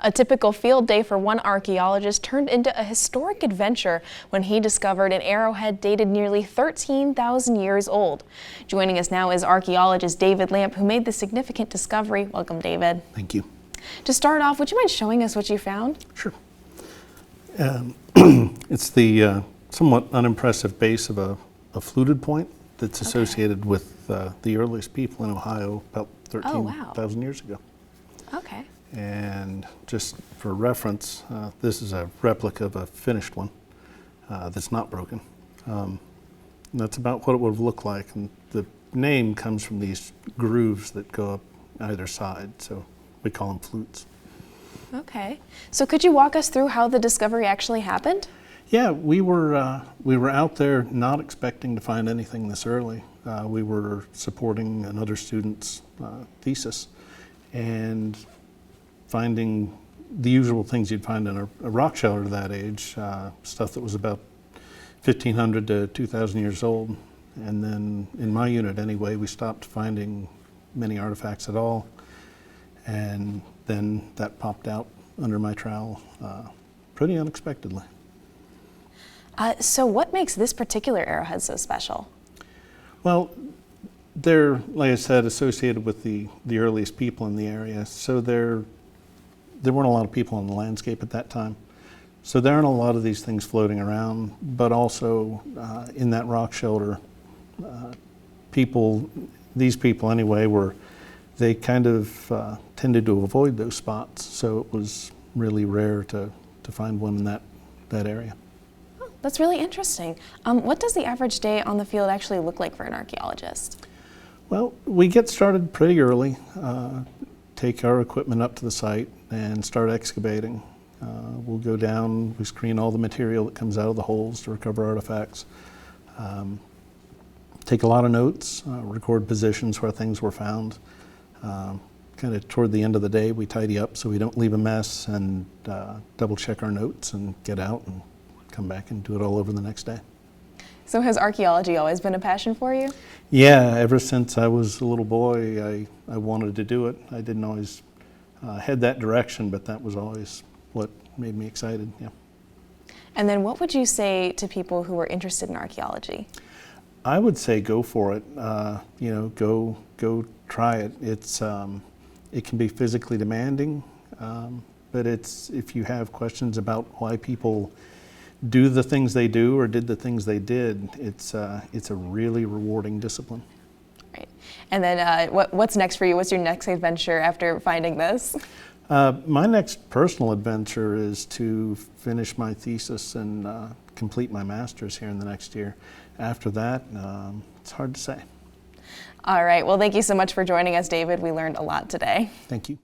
A typical field day for one archaeologist turned into a historic adventure when he discovered an arrowhead dated nearly 13,000 years old. Joining us now is archaeologist David Lamp, who made the significant discovery. Welcome, David. Thank you. To start off, would you mind showing us what you found? Sure. It's the somewhat unimpressive base of a fluted point that's associated with the earliest people in Ohio about 13,000 years ago. Okay. And just for reference, this is a replica of a finished one that's not broken. And that's about what it would have looked like. And the name comes from these grooves that go up either side, so we call them flutes. Okay. So could you walk us through how the discovery actually happened? Yeah, we were out there not expecting to find anything this early. We were supporting another student's thesis and finding the usual things you'd find in a rock shelter that age, stuff that was about 1,500 to 2,000 years old. And then in my unit anyway, we stopped finding many artifacts at all. And then that popped out under my trowel pretty unexpectedly. So what makes this particular arrowhead so special? Well, they're, like I said, associated with the earliest people in the area. So there weren't a lot of people in the landscape at that time. So there aren't a lot of these things floating around, but also in that rock shelter, these people anyway, they kind of tended to avoid those spots. So it was really rare to find one in that area. Oh, that's really interesting. What does the average day on the field actually look like for an archaeologist? Well, we get started pretty early, take our equipment up to the site and start excavating. We'll go down, we screen all the material that comes out of the holes to recover artifacts. Take a lot of notes, record positions where things were found. Kind of toward the end of the day, we tidy up so we don't leave a mess and double check our notes and get out and come back and do it all over the next day. So has archaeology always been a passion for you? Yeah, ever since I was a little boy, I wanted to do it. I didn't always head that direction, but that was always what made me excited, yeah. And then what would you say to people who are interested in archaeology? I would say go for it. Go try it. It can be physically demanding, but if you have questions about why people do the things they do or did the things they did, it's a really rewarding discipline. Right. And then what's next for you? What's your next adventure after finding this? My next personal adventure is to finish my thesis and complete my master's here in the next year. After that, it's hard to say. All right. Well, thank you so much for joining us, David. We learned a lot today. Thank you.